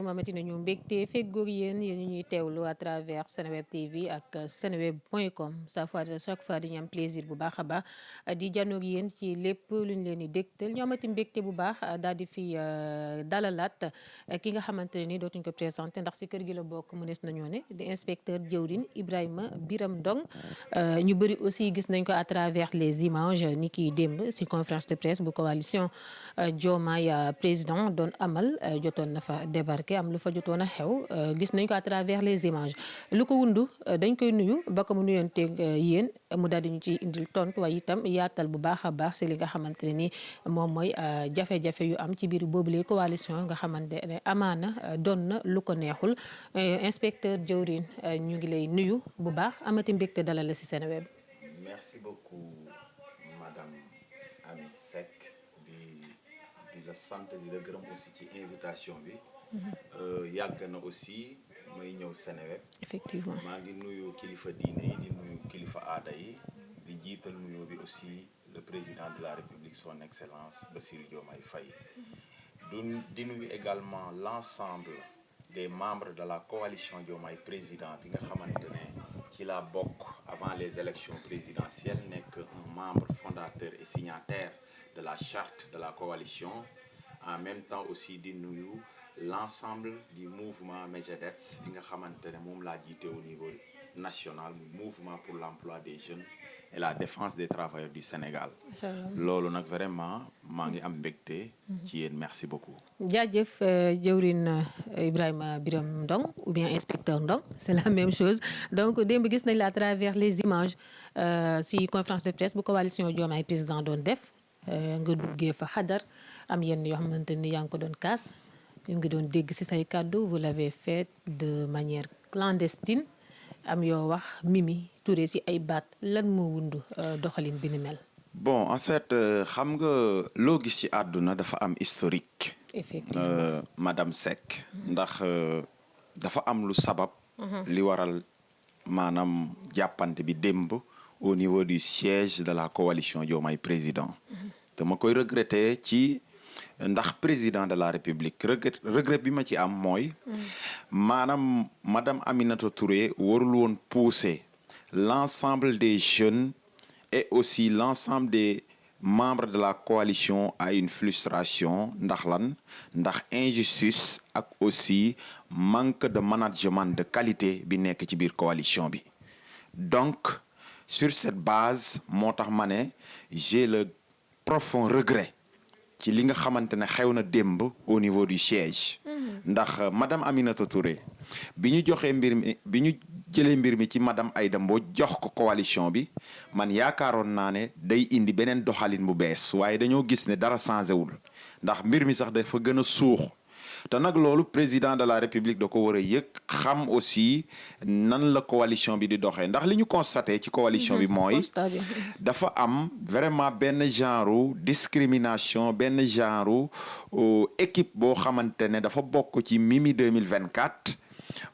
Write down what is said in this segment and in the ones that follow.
salaam amati nañu mbégte feggoog yéen ñu ñuy teewlu à travers Seneweb TV ak seneweb.com chaque fois dañu am plaisir bu baax a baax di janoog yéen ci lépp luñ leen di dégtal ñu amati mbégte bu baax daal di fi dalalaat ki nga xamante ne ni dootuñ ko présenté ndax si kër gi la bokk mënees nañoo ne di inspecteur jëwriñ Ibrahima Birame Ndong ñu bëri aussi gis nañ ko à travers les images ni ki démb si conférence de presse bu coalition Diomaye président doon amal jotoon na fa débarqué am lu fa jotoon a xew gis nañ ko à travers les images lu ko wundu dañ koy nuyu ba ko mu nuyonteeg yéen mu daal di ñu ci indil tontu waaye itam yaatal bu baax a baax si li nga xamante ne ni moom mooy jafe-jafe yu am ci biir boobule coalition nga xamante ne amaana doon na lu ko neexul inspecteur jëwriñ ñu ngi lay nuyu bu baax amati mbégte dalal la si Seneweb. Merci beaucoup madame Amy Seck di la sant di la gërëm aussi ci invitation bi. yàgg na aussi may ñëw Seneweb. Effectivement maa ngi nuyu kilifa diine yi di nuyu kilifa aada yi di jiital nuyoo bi aussi le président de la République son excellence Bassirou Diomaye Faye. di nuyu également l'ensemble des membres de la coalition Diomaye président bi nga xamante ne ci la bokk avant les élections présidentielles nekk un membre fondateur et signataire de la charte de la coalition. En même temps aussi di nuyu l'ensemble du mouvement MEDJEDETS bi nga xamante ne moom laa jiite au niveau national muy mouvement pour l'emploi des jeunes et la défense des travailleurs du Sénégal. loolu nag vraiment maa ngi am mbégte. ci yéen merci beaucoup. jaajëf jëwrin Ibrahima Birame Ndong ou bien inspecteur Ndong c'est la même chose donc démb gis nañ la à travers les images si conférence de presse bu coalition Diomaye président doon def nga duggee fa xadar am yenn yoo xamante ni yaa ngi ko doon kaas ñu ngi doon dégg ci say kàddu vous l'avez fait de manière clandestine am yoo wax Mimi Touré ci ay baat lan moo wundu doxalin bi ni mel. bon en fait xam nga loo gis ci àdduna dafa am historique. effectivement madame Seck. ndax dafa am lu sabab. li waral maanaam jàppante bi démb au niveau du siège de la coalition Diomaye président. dama koy regretter ci ndax président de la République regret bi ma ci am mooy. maanaam madame Aminata Touré warul woon pousser l'ensemble des jeunes et aussi l'ensemble des membres de la coalition à une frustration ndax lan ndax injustice ak aussi manque de management de qualité bi nekk ci biir coalition bi. donc sur cette base moo tax ma ne j'ai le profond regret ci li nga xamante ne xew na démb au niveau du siège. ndax madame Aminata Touré bi ñu joxee mbir mi bi ñu jëlee mbir mi ci madame Aïda Mbodj jox ko coalition bi man yaakaaroon naa ne day indi beneen doxalin bu bees waaye dañoo gis ne dara changé wul ndax mbir mi sax dafa gën a suux te nag loolu président de la République da ko war a yëg xam aussi nan la coalition bi di doxee ndax li ñu constaté ci coalition bi mooy dafa am vraiment benn genre discrimination benn genre équipe boo xamante ne dafa bokk ci Mimi 2024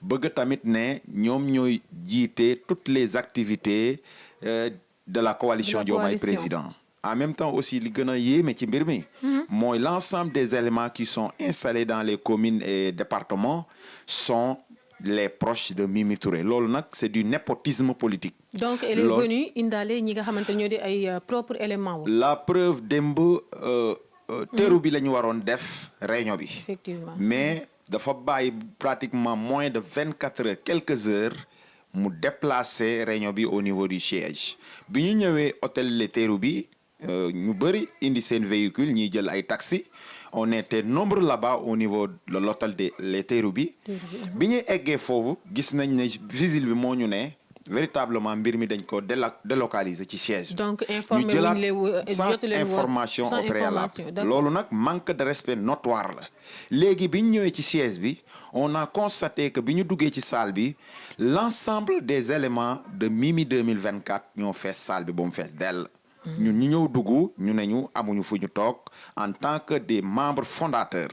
bëgg tamit ne ñoom ñooy jiite toutes les activités de la coalition Diomaye président. En même temps aussi li gën a yéeme ci mbir mi mooy l'ensemble des éléments qui sont installés dans les communes et départements sont les proches de Mimi Touré loolu nag c'est du népotisme politique. donc elle est venue indaale ñi nga xamante ñoo di ay propres éléments. la preuve démb teeru bi la ñu waroon def réunion bi. effectivement mais dafa bàyyi pratiquement moins de 24 heures quelques heures mu déplacer réunion bi au niveau du siège bi ñu ñëwee hôtel Le Teeru bi ñu bëri indi seen véhicule ñiy jël ay taxi on était nombreux là-bas au niveau de l'hôtel de Le Teeru bi ñuy eggee foofu gis nañ ne vigile bi moo ñu ne véritablement mbir mi dañ ko délocaliser ci siège. donc informé ñu jëlaat sans information au préalable loolu nag manque de respect notoire la léegi bi ñu ñëwee ci siège bi on a constaté que bi ñu duggee ci salle bi l'ensemble des éléments de Mimi 2024 ñoo fees salle bi ba mu fees dell. ñun ñu ñëw dugg ñu ne ñu amuñu fu ñu toog en tant que des membres fondateurs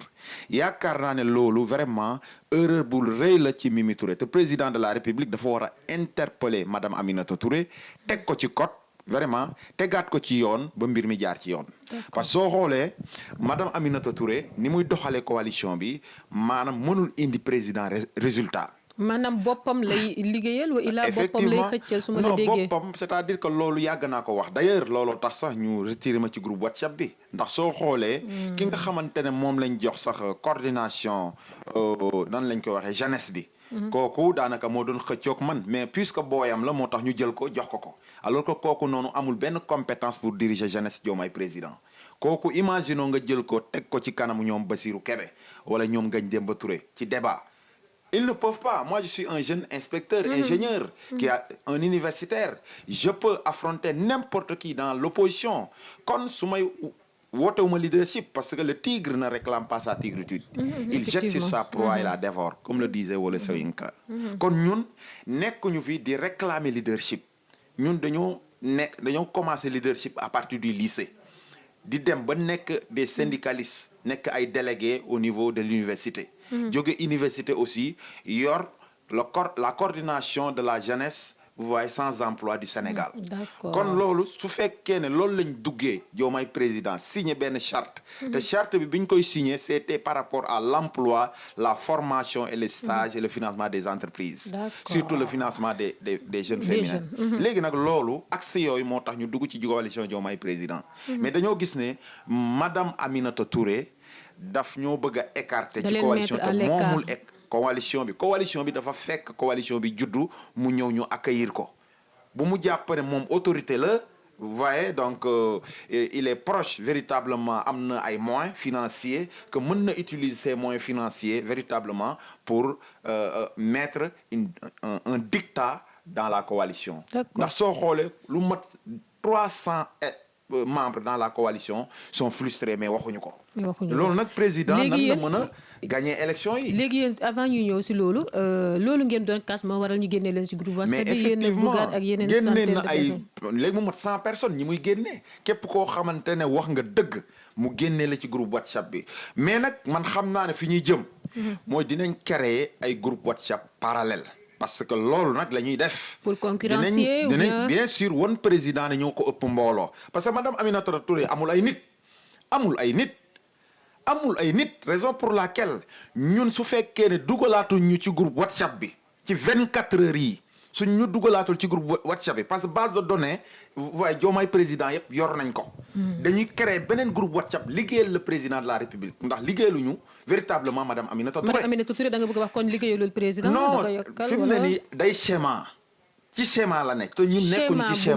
yaakaar naa ne loolu vraiment erreur bu rëy la ci Mimi Touré te président de la République dafa war a interpeller madame Aminata Touré teg ko ci code vraiment tegaat ko ci yoon ba mbir mi jaar ci yoon. parce que soo xoolee madame Aminata Touré ni muy doxalee coalition bi maanaam mënul indi président résultat. maanaam boppam lay liggéeyal wa ilaa boppam lay xëccal su ma la déggee. non boppam c'est-à-dire que loolu yàgg naa ko wax d'ailleurs looloo tax sax ñu retiré ma ci groupe WhatsApp bi ndax soo xoolee. ki nga xamante ne moom lañ jox sax coordination nan lañ ko waxee jeunesse bi. kooku daanaka moo doon xëccoog man mais puisque booyam la moo tax ñu jël ko jox ko alors que kooku noonu amul benn compétence pour diriger jeunesse Diomaye président kooku imaginons nga jël ko teg ko ci kanamu ñoom Bassirou Kébé wala ñoom Ngagne Demba Touré ci débat. Ils ne peuvent pas. Moi, je suis un jeune inspecteur, ingénieur, qui a un universitaire. Je peux affronter n'importe qui dans l'opposition. Comme su may wootewuma leadership, parce que le tigre ne réclame pas sa tigritude. Il jette sur sa proie et la dévore, comme le disait Wole Soyinka. kon ñun nekkuñu fi di réclamer leadership. ñun dañoo commencer leadership à partir du lycée. di dem ba nekk des syndicalistes nekk ay délégués au niveau de l'université. jóge université aussi yor la coordination de la jeunesse vous voyez sans emploi du Sénégal. kon loolu su fekkee ne loolu lañ duggee Diomaye président signé benn charte. te charte bi ñu koy signé c'était par rapport à l'emploi la formation et les stages et le financement des entreprises. surtout le financement des jeunes féminins. léegi nag loolu axe yooyu moo tax ñu dugg ci coalition Diomaye président. mais dañoo gis ne madame Aminata Touré. daf ñoo bëgg a écarter ci coalition te moomul coalition bi dafa fekk coalition bi juddu mu ñëw ñu accueillir ko bu mu jàpp ne moom autorité la vous voyez donc il est proche véritablement am na ay moyens financiers que mën na utiliser ces moyens financiers véritablement pour mettre un dictat dans la coalition ndax soo xoolee lu mat 300 membres dans la coalition sont frustrés mais waxuñu ko. loolu nag président nan la mën a gagner élection yi. léegi yéen avant ñu ñëw si loolu ngeen doon kas moo waral ñu génne leen si groupe WhatsApp. mais effectivement génne na ay léegi mu mat 100 personnes ñi muy génne képp koo xamante ne wax nga dëgg mu génne la ci groupe WhatsApp bi mais nag man xam naa ne fi ñuy jëm. mooy dinañ créer ay groupe WhatsApp parallèle. parce que loolu nag la ñuy def. pour concurrencer dinañ bien sûr won président ne ñoo ko ëpp mbooloo parce que madame Aminata Touré amul ay nit raison pour laquelle ñun su fekkee ne dugalaatuñ ñu ci groupe WhatsApp bi ci 24 heures yi suñ ñu dugalaatul ci groupe WhatsApp bi parce que base de données waaye Diomaye président yëpp yor nañ ko. dañuy créer beneen groupe WhatsApp liggéeyal le président de la République ndax liggéeyaluñu véritablement madame Aminata Touré. madame Aminata Touré da nga bëgg a wax kon liggéeyalul président. non fi mu ne nii day schéma. ci schéma la nekk te ñun nekkuñu ci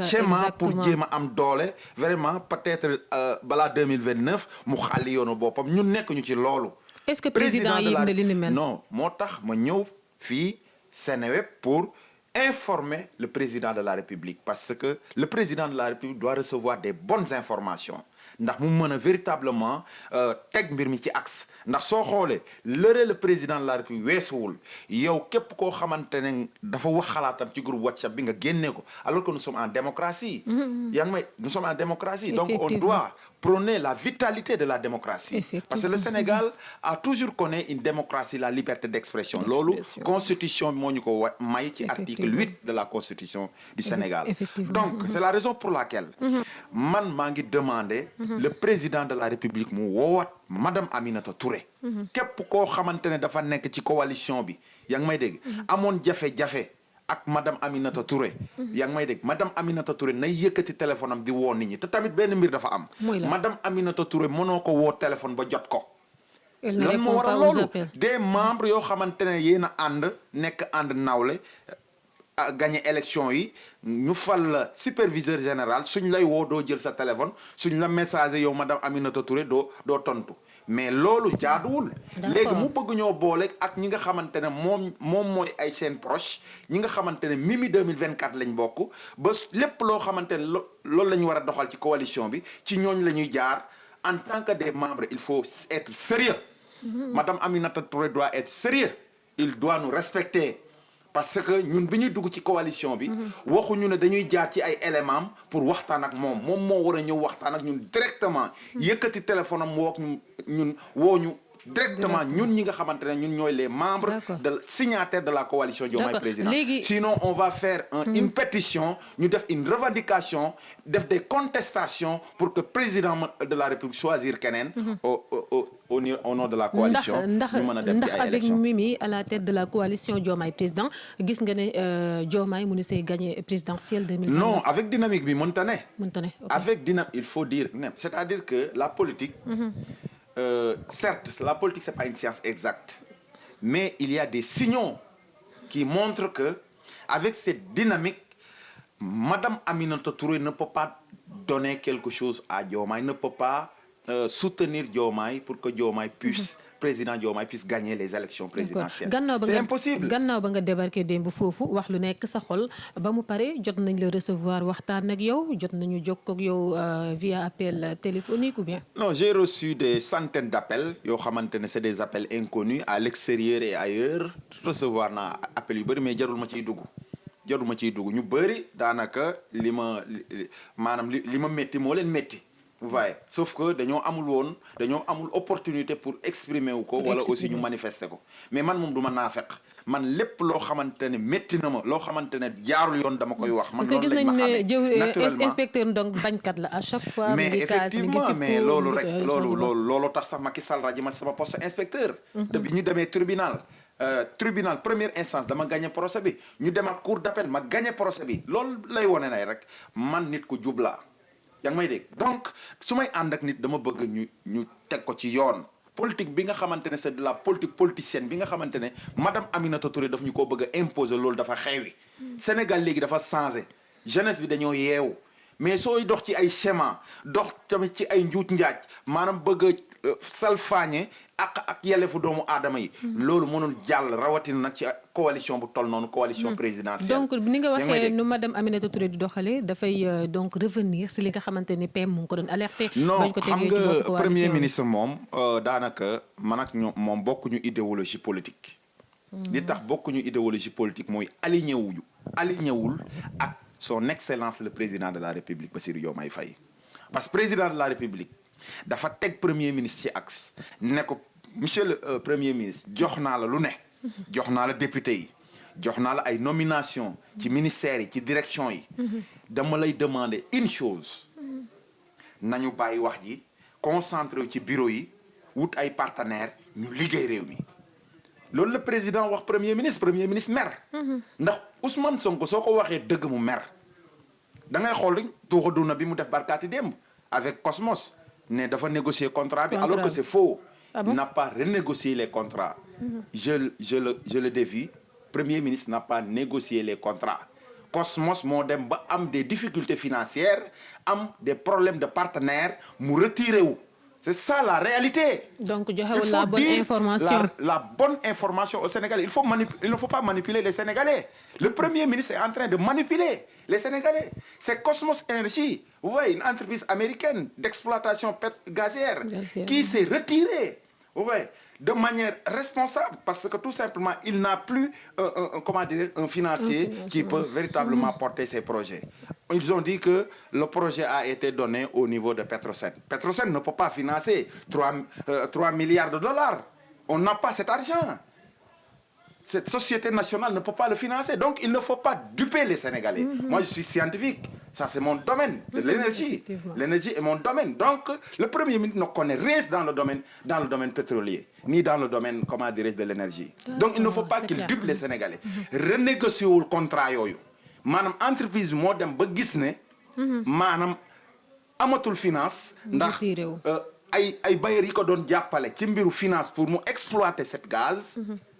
schéma pour jéem a am doole vraiment peut-être balaa 2029 mu xàlli yoonu boppam ñun nekkuñu ci loolu. est-ce que président yëg na li ni mel. non moo tax ma ñëw fii Seneweb pour informer le président de la République parce que le président de la République doit recevoir des bonnes informations ndax mu mën a véritablement teg mbir mi ci axe ndax soo xoolee lëre le président de la République weesuwul yow képp koo xamante ne dafa wax xalaatam ci groupe WhatsApp bi nga génnee ko alors que nous sommes en démocratie. yaa ngi may nous sommes en démocratie. donc on doit prôner la vitalité de la démocratie. parce que le Sénégal a toujours connu une démocratie la liberté d'expression. loolu constitution bi moo ñu ko may ci article 8 de la constitution du Sénégal. donc c'est la raison pour laquelle. man maa ngi demander. le président de la République mu woowaat madame Aminata Touré. képp koo xamante ne dafa nekk ci coalition bi yaa ngi may dégg. amoon jafe-jafe ak madame Aminata Touré. yaa ngi may dégg madame Aminata Touré nay yëkkati téléphone am di woo nit ñi te tamit benn mbir dafa am. madame Aminata Touré mënoo ko woo téléphone ba jot ko. lan moo waral loolu des membres yoo xamante ne yéen a ànd nekk ànd nawle. gagné élection yi ñu fal la superviseur général suñ lay woo doo jël sa téléphone suñ la message yow madame Aminata Touré doo tontu mais loolu jaaduwul. léegi mu bëgg ñoo boole ak ñi nga xamante ne moom mooy ay seen proche ñi nga xamante ne Mimi 2024 lañ bokk ba lépp loo xamante ne loolu la ñu war a doxal ci coalition bi ci ñooñ la ñuy jaar en tant que des membres il faut être sérieux. madame Aminata Touré doit être sérieux il doit nous respecter. parce que ñun bi ñuy dugg ci coalition bi. waxuñu ne dañuy jaar ci ay éléments pour waxtaan ak moom moo war a ñëw waxtaan ak ñun directement. yëkkati téléphone am woo ñu directement ñun ñi nga xamante ne ñun ñooy les membres de signataires de la coalition Diomaye Président. Sinon on va faire une pétition, ñu def une revendication, def des contestations pour que président de la République choisir keneen au nom de la coalition. ñu mën a dem ci ay élections. ndax avec Mimi à la tête de la coalition Diomaye Président gis nga ne Diomaye mu see gagné présidentielle 2029. Non, avec dynamique bi mënta ne. Avec dynamique, il faut dire, c'est-à-dire que la politique, certes, la politique c'est pas une science exacte, mais il y a des signaux qui montrent que avec cette dynamique, Madame Aminata Touré ne peut pas donner quelque chose à Diomaye, ne peut pas soutenir Diomaye pour que Diomaye puisse président Diomaye puisse gagner les élections présidentielles. C'est impossible. gannaaw ba nga débarqué démb foofu wax lu nekk sa xol ba mu pare jot nañ la recevoir waxtaan ak yow jot nañu jokkoo ak yow via appel téléphonique ou bien. Non, j'ai reçu des centaines d'appels yoo xamante ne c'est des appels inconnus à l'extérieur et ailleurs. Recevoir naa appels yu bëri mais jarul ma ciy dugg ñu bëri daanaka li ma métti moo leen métti. Vous voyez, sauf que dañoo amul opportunité pour exprimer wu ko wala aussi ñu manifester ko mais man moom du ma naafeq man lépp loo xamante ne métti na ma loo xamante ne jaarul yoon dama koy wax. man loolu lañ ma xamee naturellement inspecteur donc bañkat la à chaque fois. mais effectivement mais loolu rek loolu tax sax Macky Sall rajo ma sama poste inspecteur. bi ñu demee tribunal première instance dama gagné procès bi ñu demaat cour d'appel ma gagné procès bi loolu lay wone nay rek man nit ku jubla yaa ngi may dégg donc su may ànd ak nit dama bëgg ñu teg ko ci yoon politique bi nga xamante ne c'est de la politique politicienne bi nga xamante ne madame Aminata Touré daf ñu ko bëgg a imposer loolu dafa xewi Sénégal léegi dafa changé jeunesse bi dañoo yeewu mais sooy dox ci ay schéma dox tamit ci ay njuuj njaaj maanaam bëgg a salfaañe ak yelleefu doomu aadama yi loolu mënul jàll rawatina nag ci coalition bu toll noonu coalition présidentielle. donc ni nga waxee nu madame Aminata Touré di doxalee dafay donc revenir si li nga xamante ne PM mu ngi ko doon alerté. non xam nga premier ministre moom daanaka man ak moom bokkuñu idéologie politique. li tax bokkuñu idéologie politique mooy aligné wul ak son excellence le président de la République Bassirou Diomaye Faye parce que président de la République dafa teg premier ministre ci axe ne ko monsieur le premier ministre jox naa la lu ne jox naa la député yi jox naa la ay nomination ci ministères yi ci direction yi dama lay demander une chose nañu bàyyi wax ji concentré wu ci bureau yi wut ay partenaires ñu liggéey réew mi loolu la président wax premier ministre mer ndax Ousmane Sonko soo ko waxee dëgg mu mer da ngay xool rek tuuxa duna bi mu def barkaati démb avec Cosmos ne dafa négocier contrat bi alors que c'est faux. Il n'a pas renégocié les contrats. Je le défie. Premier ministre n'a pas négocié les contrats. Cosmos moo dem ba am des difficultés financières am des problèmes de partenaires mu retiré wu. C'est ça la réalité. Donc joxewul la bonne information. La bonne information au Sénégal. Il ne faut pas manipuler les Sénégalais. Le Premier ministre est en train de manipuler les Sénégalais. C'est Cosmos Energy, vous voyez, une entreprise américaine d'exploitation gazière qui s'est retirée, vous voyez, de manière responsable parce que tout simplement, il n'a plus un financier qui peut véritablement porter ses projets. Ils ont dit que le projet a été donné au niveau de Petrosen. Petrosen ne peut pas financer 3 milliards de dollars. On n'a pas cet argent. Cette société nationale ne peut pas le financer. Donc, il ne faut pas duper les Sénégalais. Moi, je suis scientifique. Ça, c'est mon domaine de l'énergie. L'énergie est mon domaine. Donc, le Premier ministre ne connaît rien dans le domaine pétrolier, ni dans le domaine, comment dirais-je, de l'énergie. Donc, il ne faut pas qu'il dupe les Sénégalais. Renégocier le contrat yooyu. Maanaam entreprise bi moo dem ba gis ne. maanaam amatul finance. ndax ay bailleurs yi ko doon jàppale ci mbiru finance pour mu exploiter cette gaz.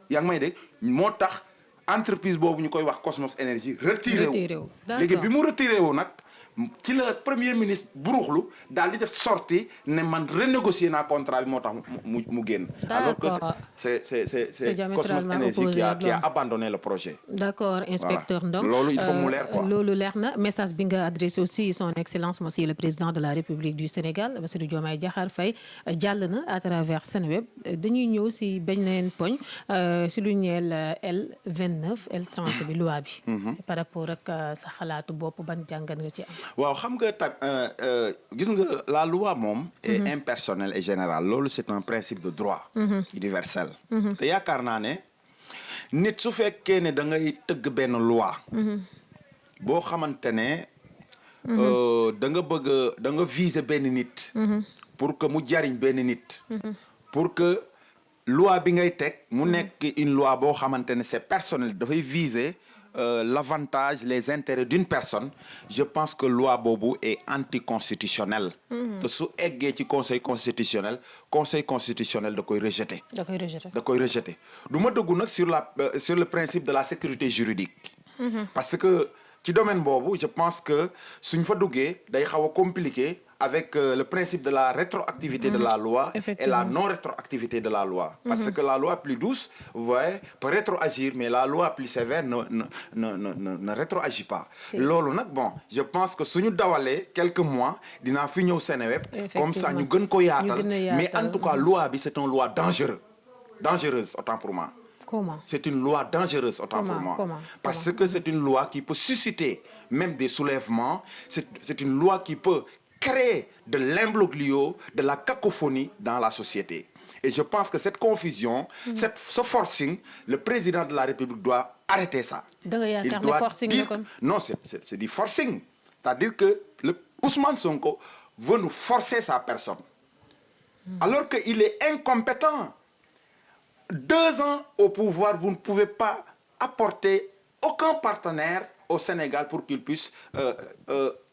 yaa ngi may dégg moo tax entreprise boobu ñu koy wax Cosmos Energy retiré wu léegi bi mu retiré wu nag ci la premier ministre buruxlu daal di def sortie ne man renégocier naa contrat bi moo tax mu génn. alors que c'est Cosmos Energy qui a abandonné le projet. d'accord inspecteur donc loolu il faut mu leer quoi. loolu leer na message bi nga adressé aussi son excellence monsieur le président de la République du Sénégal Bassirou Diomaye Diakhar Faye jàll na à travers Senweb dañuy ñëw si beneen poñ si lu ñeel L29 L30 bi loi bi. par rapport ak sa xalaatu bopp ban jàngat nga ci am. waaw xam nga gis nga la loi moom est impersonnelle et générale loolu c'est un principe de droit universel te yaakaar naa ne nit su fekkee ne da ngay tëgg benn loi boo xamante ne da nga viser benn nit pour que mu jariñ benn nit pour que loi bi ngay teg mu nekk une loi boo xamante ne c'est personnel dafay viser l'avantage les intérêts d'une personne je pense que loi boobu est anticonstitutionnelle te su eggee ci conseil constitutionnel da koy rejeter du ma dugg nag sur le principe de la sécurité juridique parce que ci domaine boobu je pense que suñ fa duggee day xaw a compliqué avec le principe de la rétroactivité de la loi et la non-rétroactivité de la loi. Parce que la loi plus douce, vous voyez, peut rétroagir, mais la loi plus sévère ne rétroagit pas. Loolu nag bon, je pense que suñu dawalee quelques mois dinaa fi ñëw Seneweb comme ça ñu gën ko yaatal mais en tout cas loi bi c'est une loi dangereuse autant pour moi. Comment? C'est une loi dangereuse autant pour moi. Parce que c'est une loi qui peut susciter même des soulèvements, c'est une loi qui peut créer de l'imbroglio, de la cacophonie dans la société. Et je pense que cette confusion, ce forcing, le président de la République doit arrêter ça. Il doit forcing dire... Non, c'est du forcing. C'est-à-dire que Ousmane Sonko veut nous forcer sa personne. Alors qu'il est incompétent. 2 ans au pouvoir, vous ne pouvez pas apporter aucun partenaire au Sénégal pour qu'il puisse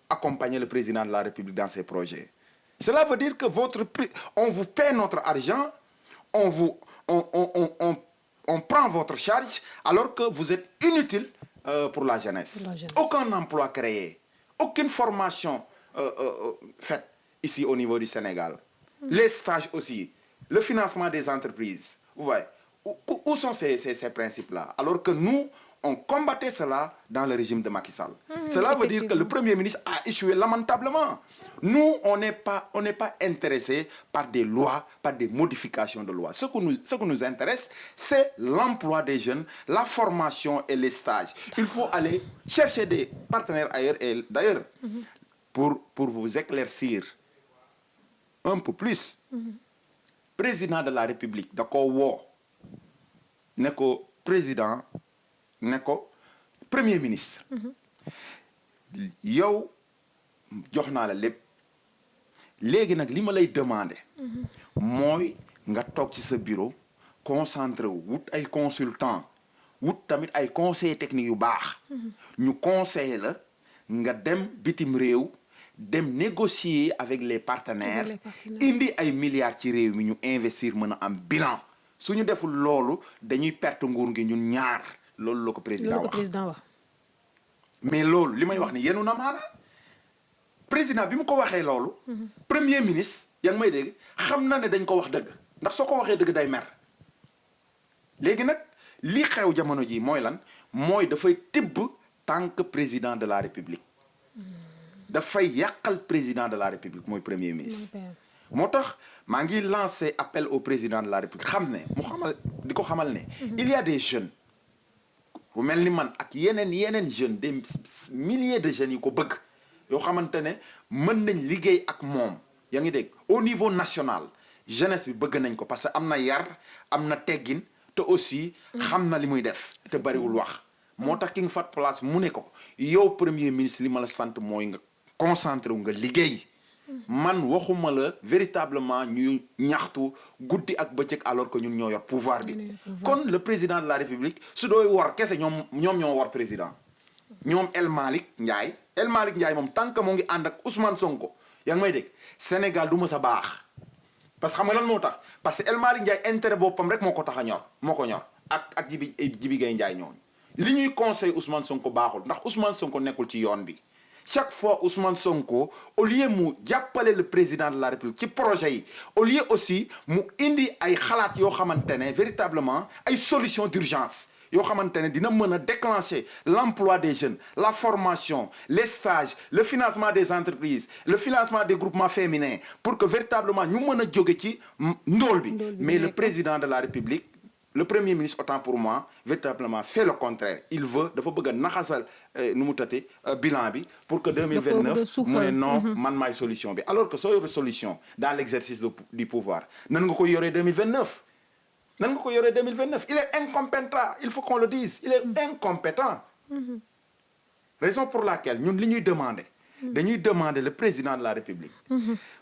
accompagner le président de la République dans ses projets. Cela veut dire que on vous paie notre argent, on prend votre charge alors que vous êtes inutile pour la jeunesse. Aucun emploi créé, aucune formation faite ici au niveau du Sénégal. Les stages aussi, le financement des entreprises. Vous voyez, où sont ces principes-là? Alors que nous, on combattait cela dans le régime de Macky Sall. Cela veut dire que le Premier ministre a échoué lamentablement. Nous, on n'est pas intéressés par des lois, par des modifications de lois. Ce qui nous intéresse, c'est l'emploi des jeunes, la formation et les stages. Il faut aller chercher des partenaires ailleurs. Et d'ailleurs, pour vous éclaircir un peu plus, président de la République da ko woo ne ko président ne ko premier ministre yow jox naa la lépp léegi nag li ma lay demander mooy nga toog ci sa bureau concentré wu wut ay consultant wut tamit ay conseillers techniques yu baax ñu conseiller la nga dem bitim réew dem négocier avec les partenaires indi ay milliards ci réew mi ñu investir mën a am bilan suñu deful loolu dañuy perte nguur gi ñun ñaar loolu la ko président wax mais loolu li may wax ni yenu na maana président bi mu ko waxee loolu premier ministre yaa ngi may dégg xam na ne dañ ko wax dëgg ndax soo ko waxee dëgg day mer léegi nag li xew jamono ji mooy lan mooy dafay tibb tant que président de la République dafay yàqal président de la République mooy premier ministre moo tax maa ngi lancé appel au président de la République xam ne mu xamal di ko xamal ne il y a des jeunes bu mel ni man ak yeneen jeunes des milliers de jeunes yi ko bëgg yoo xamante ne mën nañ liggéey ak moom yaa ngi dégg au niveau national jeunesse bi bëgg nañ ko parce que am na yar am na teggin te aussi xam na li muy def te bariwul wax moo tax King Fahd Palace mu ne ko yow premier ministre li ma la sant mooy nga concentré wu nga liggéey man waxuma la véritablement ñu ñaxtu guddi ak bëccëg alors que ñun ñoo yor pouvoir bi kon le président de la République su dooy war kese ñoom ñoo war président ñoom El Malick Ndiaye moom tant que moo ngi ànd ak Ousmane Sonko yaa ngi may dégg Sénégal du ma sa baax parce que xam nga lan moo tax parce que El Malick Ndiaye intérêt boppam rek moo ko tax a ñor moo ko ñor ak Jibi Gueye Ndiaye ñooñu li ñuy conseil Ousmane Sonko baaxul ndax Ousmane Sonko nekkul ci yoon bi chaque fois Ousmane Sonko au lieu mu jàppale le président de la République ci projet yi au lieu aussi mu indi ay xalaat yoo xamante ne véritablement ay solutions d'urgence yoo xamante ne dina mën a déclencher l'emploi des jeunes la formation les stages le financement des entreprises le financement des groupements féminins pour que véritablement ñu mën a jóge ci ndóol bi mais le président de la République le premier ministre autant pour moi véritablement fait le contraire il veut dafa bëgg a naxasal nu mu tëddee bilan bi pour que 2029 mu ne non man maay solution bi alors que soo yore solution dans l'exercice du pouvoir nan nga ko yoree 2029 nan nga ko yoree 2029 il est incompétent il faut qu'on le dise il est incompétent raison pour laquelle ñun li ñuy demander dañuy demander le président de la République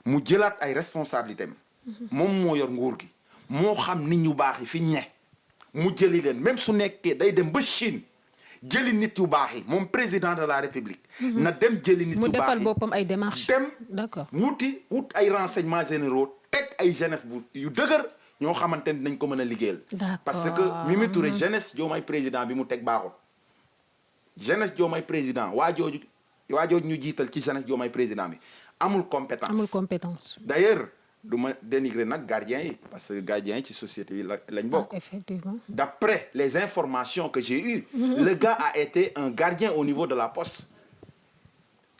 mu jëlaat ay responsabilités moom moo yor nguur gi moo xam nit ñu baax yi fi ñu ne mu jëli leen même su nekkee day dem ba Chine jëli nit yu baax yi moom président de la République na dem jëli nit yu baax yi mu defal boppam ay démarches dem d'accord wut ay renseignements généraux teg ay jeunesse bu yu dëgër ñoo xamante ni nañ ko mën a liggéeyal parce que Mimi Touré jeunesse Diomaye président bi mu teg baaxul jeunesse Diomaye président waa jooju ñu jiital ci jeunesse Diomaye président bi amul compétence d'ailleurs du ma dénigrer nag gardien yi parce que gardien yi ci société bi lañ bokk effectivement d'après les informations que j'ai eues le gars a été un gardien au niveau de la poste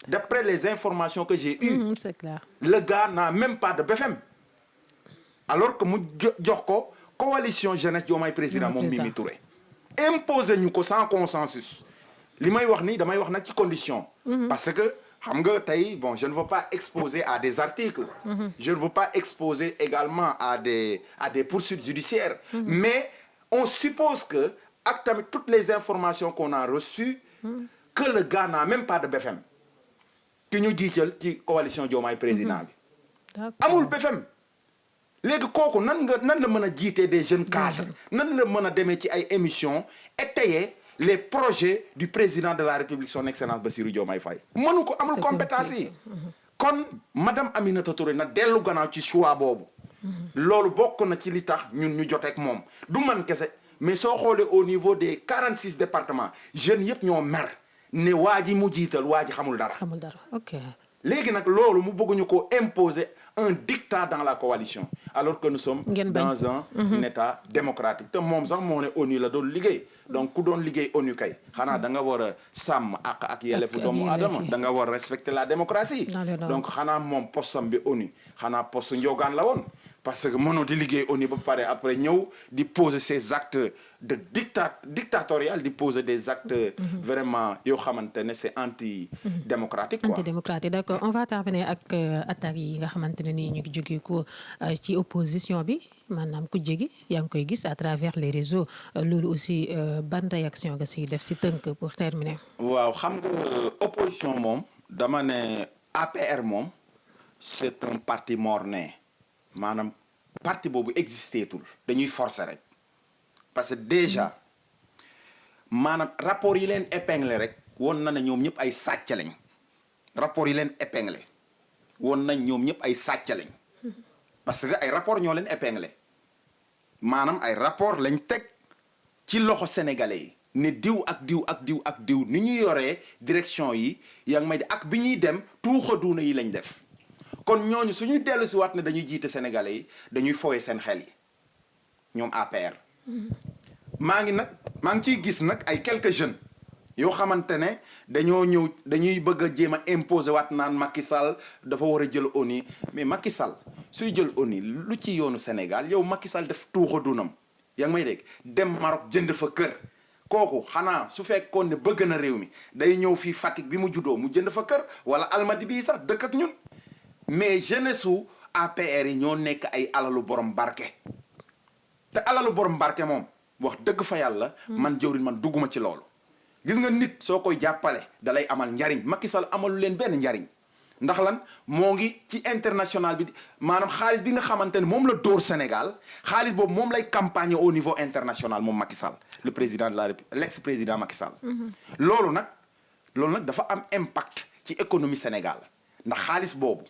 d'après les informations que j'ai eues c'est clair le gars n'a même pas de BFM alors que mu jox ko coalition jeunesse Diomaye président moom Mimi Touré imposé ñu ko sans consensus li may wax ni damay wax nag ci condition parce que xam nga tey bon je ne veux pas exposer à des articles je ne veux pas exposer également à des poursuites judiciaires mais on suppose que ak tamit toutes les informations qu'on a reçues que le gars n'a même pas de BFM ki ñu jiital ci coalition Diomaye président bi amul BFM léegi kooku nan la mën a jiitee des jeunes cadres nan la mën a demee ci ay émissions étayer les projets du président de la République son excellence Bassirou Diomaye Faye mënu ko amul compétence yi kon madame Aminata Touré na dellu gannaaw ci choix boobu loolu bokk na ci li tax ñun ñu joteek moom du man kese mais soo xoolee au niveau des 46 départements jeunes yëpp ñoo mer ne waa ji mu jiital waa ji xamul dara ok léegi nag loolu mu bëgguñu ko imposer un dictat dans la coalition alors que nous sommes dans un état démocratique te moom sax moo ne ONU la doon liggéey donc ku doon liggéey ONU kay xanaa da nga war a sàmm ak yelleefu doomu aadama da nga war a respecter la démocratie donc xanaa moom postam bi ONU xanaa poste njogaan la woon parce que mënoo di liggéey ONU ba pare après ñëw di poser ces actes de dictatorial di poser des actes vraiment yoo xamante ne c'est antidémocratique quoi. Antidémocratique d'accord on va terminer ak attaques yi nga xamante ne nii ñu ngi jógee ko ci opposition bi maanaam ku jegi yaa ngi koy gis à travers les réseaux loolu aussi ban réaction nga si def si tënk pour terminer. waaw xam nga opposition moom dama ne APR moom c'est un parti mort-né maanaam parti boobu existé tul dañuy forcer rek. parce que déjà maanaam rapport yi leen épinglé rek woon na ne ñoom ñëpp ay sàcc lañ rapport yi leen épinglé woon nañ ñoom ñëpp ay sàcc lañ parce que ay rapport ñoo leen épinglé maanaam ay rapport lañ teg ci loxo sénégalais yi ne diw ak diw ak diw ak diw ni ñu yoree direction yi yaa ngi may di ak bi ñuy dem tuuxa duuna yi lañ def kon ñooñu suñuy dellu si waat ne dañuy jiite sénégalais yi dañuy fowee seen xel yi ñoom APR maa ngi ciy gis nag ay quelques jeunes yoo xamante ne dañuy bëgg a jéem a imposer waat naan Macky Sall dafa war a jël ONU mais Macky Sall suy jël ONU lu ci yoonu Sénégal yow Macky Sall def tuuxa dunam yaa ngi may dégg dem Maroc jënd fa kër kooku xanaa su fekkoon ne bëgg na réew mi day ñëw fii Fatick bi mu juddoo mu jënd fa kër wala Almadi bii sax dëkk ak ñun mais jeunesse su APR yi ñoo nekk ay alalu borom barke te alalu borom barke moom wax dëgg fa yàlla man jëwriñ man dugguma ci loolu gis nga nit soo koy jàppale dalay amal njariñ Macky Sall amalu leen benn njariñ ndax lan moo ngi ci international bi maanaam xaalis bi nga xamante ne moom la dóor Sénégal xaalis boobu moom lay campagne au niveau international moom Macky Sall le président de la République l'ex-président Macky Sall loolu nag dafa am impact ci économie Sénégal ndax xaalis boobu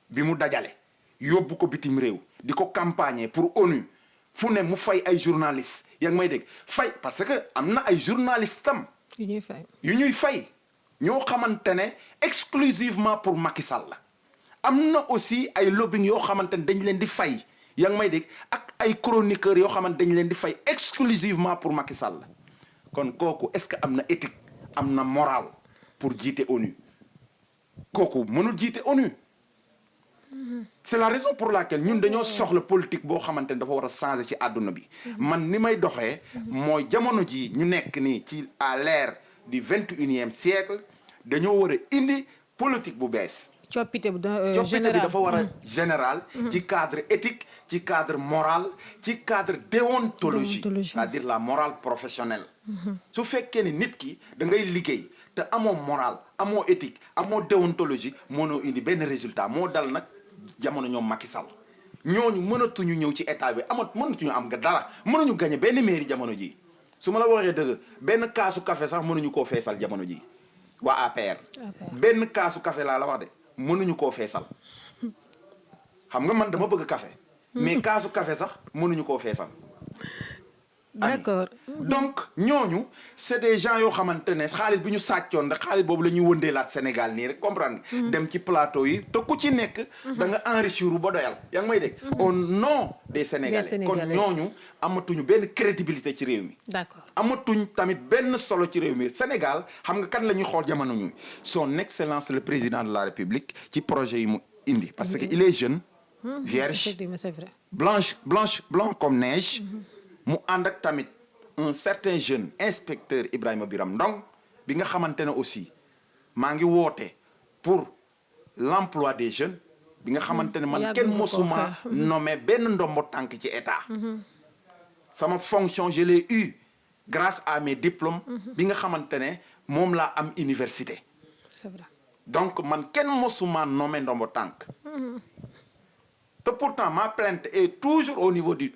bi mu dajale yóbbu ko bitim réew di ko campagne pour ONU fu ne mu fay ay journalistes yaa ngi may dégg fay parce que am na ay journalistes tam yu ñuy fay ñoo xamante ne exclusivement pour Macky Sall la am na aussi ay lobbying yoo xamante ne dañ leen di fay yaa ngi may dégg ak ay chroniqueurs yoo xamante dañ leen di fay exclusivement pour Macky Sall la kon kooku est-ce que am na éthique am na morale pour jiite ONU kooku mënul jiite ONU c'est la raison pour laquelle ñun dañoo soxla politique boo xamante ne dafa war a changer ci àdduna bi man ni may doxee mooy jamono ji ñu nekk nii ci à l'ère du 21e siècle dañoo war a indi politique bu bees. coppite bi général dafa war a général. ci cadre éthique ci cadre moral ci cadre déontologie c'est-à-dire la morale professionnelle. su fekkee ni nit ki da ngay liggéey te amoo moral amoo éthique amoo déontologie mënoo indi benn résultat moo dal nag jamono ñoom Macky Sall ñooñu mënatuñu ñëw ci état bi mënatuñu am nga dara mënuñu gagné benn mairie jamono ji su ma la waxee dëgg benn kaasu café sax mënuñu koo feesal jamono ji waa APR. benn kaasu café laa la wax de mënuñu koo feesal xam nga man dama bëgg café mais kaasu café sax mënuñu koo feesal. d'accord donc ñooñu c'est des gens yoo xamante ne xaalis bi ñu sàccoon rek xaalis boobu la ñuy wëndeelaat Sénégal nii rek comprendre nga. dem ci plateau yi te ku ci nekk. da nga enrichir ba doyal yaa ngi may dégg. au nom des Sénégalais kon ñooñu amatuñu benn crédibilité ci réew mi. d'accord amatuñ tamit benn solo ci réew mi Sénégal xam nga kan la ñuy xool jamono ñuy son excellence le président de la République ci projet yi mu indi. parce que il est jeune. vierge c'est vrai. blanc comme neige. mu ànd ak tamit un certain jeune inspecteur Ibrahima Biram Ndong bi nga xamante ne aussi maa ngi woote pour l'emploi des jeunes bi nga xamante ne man kenn mosuma nommé benn ndombo tànk ci état sama fonction je l'ai eu grâce à mes diplômes bi nga xamante ne moom laa am université c'est vrai. donc man kenn mosuma nommé ndombo tànk te pourtant ma plainte est toujours au niveau du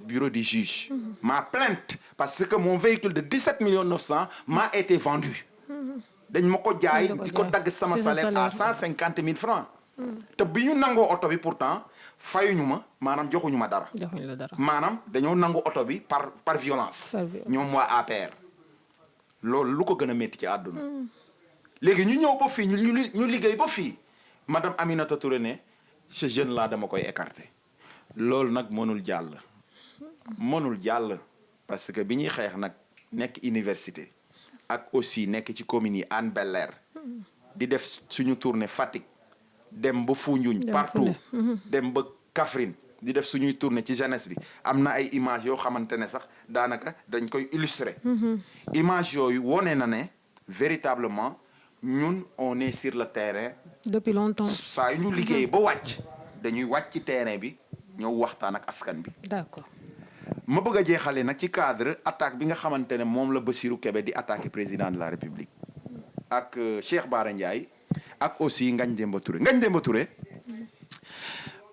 bureau du juge. Ma plainte parce que mon véhicule de 17 900 000 m'a été vendu. dañ ma ko jaay di ko dagg sama salaire à 150 000 francs. te bi ñu nangoo oto bi pourtant fayuñu ma maanaam joxuñu ma dara. joxuñu la dara maanaam dañoo nangu oto bi par violence. ñoom waa APR. loolu lu ko gën a métti ci àdduna. léegi ñu ñëw ba fii ñu liggéey ba fii madame Aminata Touré ne. ce jeune là dama koy écarter loolu nag mënul jàll parce que bi ñuy xeex nag nekk université ak aussi nekk ci communes yi Hann Bel-Air di def suñu tournée Fatick dem ba Foundiougne partout dem ba Kaffrine di def suñuy tournée ci jeunesse bi am na ay images yoo xamante ne sax daanaka dañ koy illustrer image yooyu wone na ne véritablement ñun on est sur le terrain. depuis longtemps. saa yu ñu liggéey ba wàcc dañuy wàcc ci terrain bi ñëw waxtaan ak askan bi. d'accord. ma bëgg a jeexale nag ci cadre attaque bi nga xamante ne moom la Bassirou Kébé di attaquer président de la République ak Cheikh Bara Ndiaye ak aussi Ngagne Demba Touré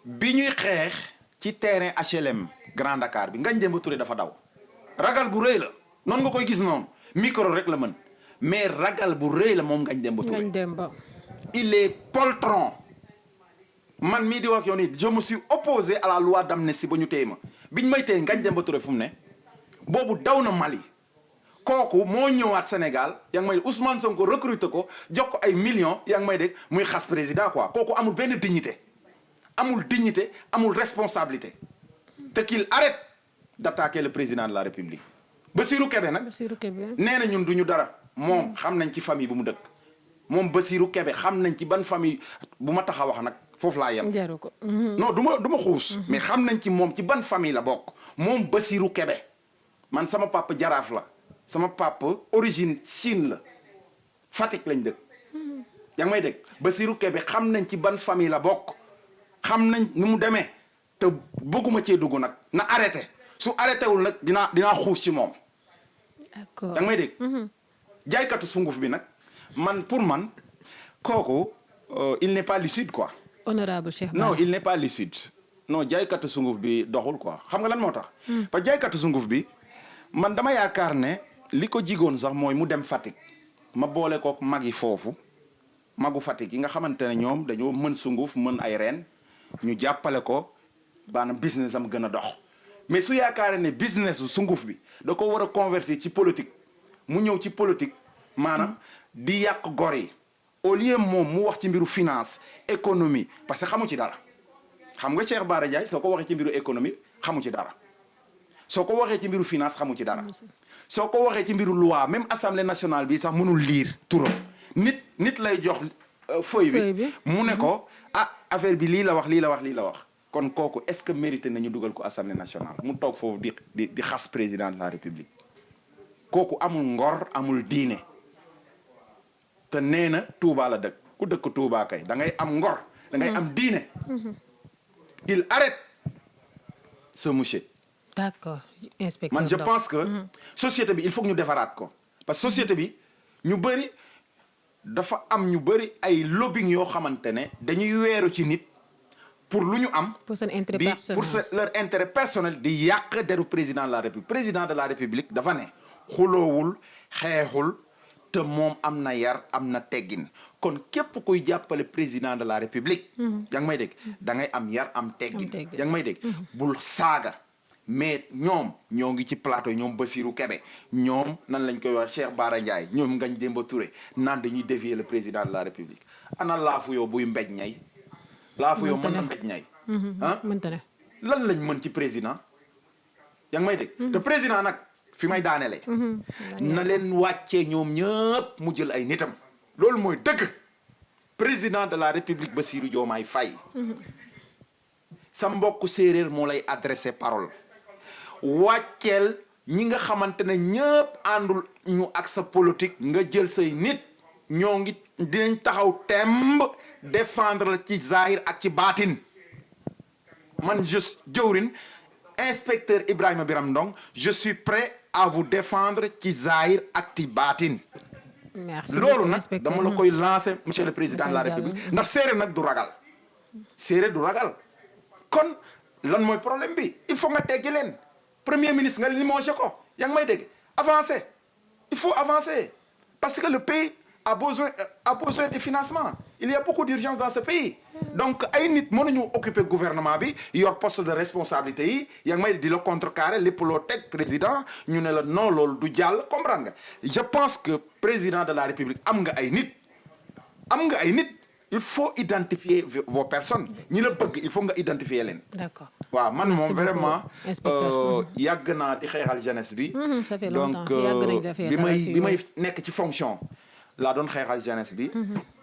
bi ñuy xeex ci terrain HLM Grand Dakar bi Ngagne Demba Touré dafa daw ragal bu rëy la noonu nga koy gis noonu micro rek la mën. mais ragal bu rëy la moom Ngagne Demba Touré. il est poltron man mii di wax yow nii je me suis opposé à la loi d'amnistie ba ñu téye ma biñ may téye Ngagne Demba Touré fu mu ne boobu daw na Mali kooku moo ñëwaat Sénégal yaa ngi may dégg Ousmane Sonko recruter ko jox ko ay millions yaa ngi may dégg muy xas président quoi kooku amul benn dignité amul responsabilité te qu'il arrête d'attaquer le président de la République Bassirou Kébé nag nee na ñun duñu dara moom xam nañ ci famille bu mu dëkk moom Bassirou Kébé xam nañ ci ban famille bu ma tax a wax nag foofu laa yem. jaru ko. non du ma xuus. mais xam nañ ci moom ci ban famille la bokk. moom Bassirou Kébé man sama papa jaraaf la sama papa origine Sine la Fatick lañ dëkk. yaa ngi may dégg Bassirou Kébé xam nañ ci ban famille la bokk xam nañ nu mu demee te bëgguma cee dugg nag na arrêté su arrêté wul nag dinaa xuus ci moom. d'accord yaa ngi may dégg. jaaykatu sunguf bi nag pour man kooku il n'est pas lucide quoi. honorable Cheikh Bara. non il n'est pas lucide non jaaykatu sunguf bi doxul quoi xam nga lan moo tax. parce que jaaykatu sunguf bi man dama yaakaar ne li ko jigoon sax mooy mu dem Fatick ma boole kook mag yi foofu magu Fatick yi nga xamante ne ñoom dañoo mën sunguf mën ay reen ñu jàppale ko maanaam business am gën a dox mais su yaakaaree ne business sunguf bi da ko war a convertir ci politique. mu ñëw ci politique maanaam di yàq gor yi au lieu moom mu wax ci mbiru finance économie parce que xamu ci dara xam nga Cheikh Bara Ndiaye soo ko waxee ci mbiru économie xamu ci dara soo ko waxee ci mbiru finance xamu ci dara soo ko waxee ci mbiru loi même assemblée nationale bi sax mënul lire turam nit lay jox feuille bi mu ne ko affaire bi lii la wax lii la wax lii la wax kon kooku est-ce que mérité nañu dugal ko assemblée nationale mu toog foofu di xas président de la république kooku amul ngor amul diine te nee na Touba la dëkk ku dëkk Touba kay da ngay am ngor da ngay am diine. il arrête ce monsieur. d'accord inspecteur man je pense que société bi il faut que ñu defaraat ko parce que société bi ñu bëri dafa am ñu bëri ay lobbying yoo xamante ne dañuy weeru ci nit pour lu ñu am. pour seen intérêt personnel pour leur intérêt personnel di yàq deru président de la république président de la république dafa ne xuloowul xeexul te moom am na yar am na teggin kon képp kuy jàppale président de la république. yaa ngi may dégg da ngay am yar am teggin. yaa ngi may dégg bul saaga. mais ñoom ñoo ngi ci plateau ñoom Bassirou Kébé ñoom nan lañ koy wax Cheikh Bara Ndiaye ñoom Ngagne Demba Touré naan dañuy défier le président de la république ana laafu yow buy mbéj ñay laafu yow mën na mbéj ñay ah mënta ne lan lañ mën ci président yaa ngi may dégg te président nag fi may daanele na leen wàccee ñoom ñëpp mu jël ay nitam loolu mooy dëgg président de la république Bassirou Diomaye Faye sa mbokk séeréer moo lay adressé parole wàcceel ñi nga xamante ne ñëpp àndul ñu ak sa politique nga jël say nit ñoo ngi dinañ taxaw temb défendre la ci zahir ak ci baatin man jëwrin inspecteur Ibrahima Biram Ndong je suis prêt à vous défendre ci zahir ak ci baatin loolu nag dama la koy lancer monsieur le président de la république ndax séeréer nag du ragal séeréer du ragal kon lan mooy problème bi il faut nga teggi leen premier ministre nga limogé ko yaa ngi may dégg avancer il faut avancer parce que le pays a besoin de financement il y a beaucoup d'urgence dans ce pays donc ay nit mënuñu occuper gouvernement bi yor poste de responsabilité yi yaa ngi may di la contrecarrer lépp loo teg président ñu ne la non loolu du jàll comprendre nga je pense que président de la république am nga ay nit il faut identifier vos personnes ñi la bëgg il faut nga identifier leen. d'accord waaw man moom vraiment yàgg naa di xeexal jeunesse bi. ça fait longtemps donc bi may nekk ci fonction laa doon xeexal jeunesse bi.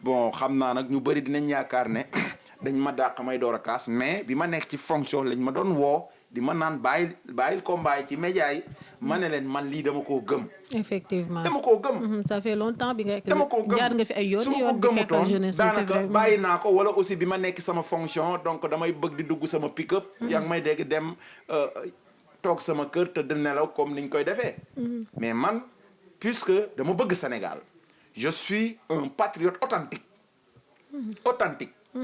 bon xam naa nag ñu bëri dinañ yaakaar ne dañ ma dàq may door a kaas mais bi ma nekk ci fonction lañ ma doon woo di ma naan bàyyil combat ci média yi ma ne leen man lii dama koo gëm. effectivement dama koo gëm. ça fait longtemps bi nga. dama koo gëm jaar nga fi ay yoon su ma ko gëmutoon daanaka bàyyi naa ko wala aussi bi ma nekk sama fonction donc damay bëgg di dugg sama pick-up. yaa ngi may dégg dem toog sama kër te di nelaw comme niñ koy defee. mais man puisque dama bëgg Sénégal je suis un patriote authentique.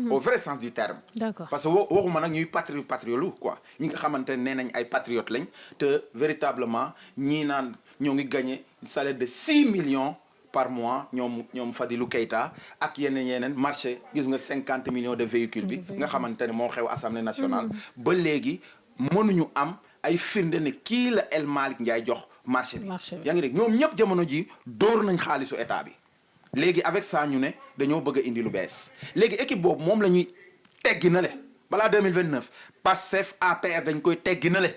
au vrai sens du terme. D'accord. parce que waxuma nag ñuy patriote quoi ñi nga xamante ne nee nañ ay patriotes lañ te véritablement ñii naan ñoo ngi gagné salaire de 6 millions par mois ñoom Fadilou Keita ak yeneen marché gis nga 50 millions de véhicules bi nga xamante ne moo xew assemblée nationale. ba léegi mënuñu am ay firnde ne kii la El Malick Ndiaye jox marché bi. yaa ngi dégg ñoom ñëpp jamono ji dóor nañ xaalisu état bi. léegi avec ça ñu ne dañoo bëgg a indi lu bees léegi équipe boobu moom la ñuy teggi na le balaa 2029 Pastef APR dañ koy teggi na le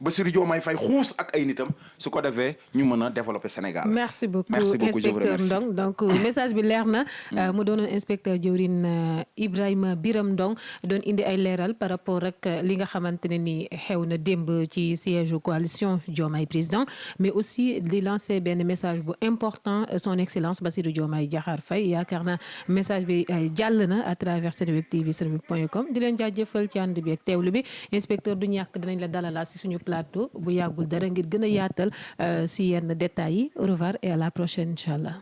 Bassirou Diomaye Faye xuus ak ay nitam su ko defee ñu mën a développer Sénégal. merci beaucoup inspecteur Ndong donc message bi leer na mu doonoon inspecteur jëwrin Ibrahima Biram Ndong doon indi ay leeral par rapport ak li nga xamante ne ni xew na démb ci siège coalition Diomaye président mais aussi di lancer benn message bu important son excellence Bassirou Diomaye Diakhar Faye yaakaar naa message bi jàll na à travers Seneweb TV seneweb.com di leen jaajëfal ci ànd bi ak teewlu bi inspecteur du ñàkk dinañ la dalalaat si suñu plateau bu yàggul dara ngir gën a yaatal si yenn détails yi au revoir et à la prochaine incha allah.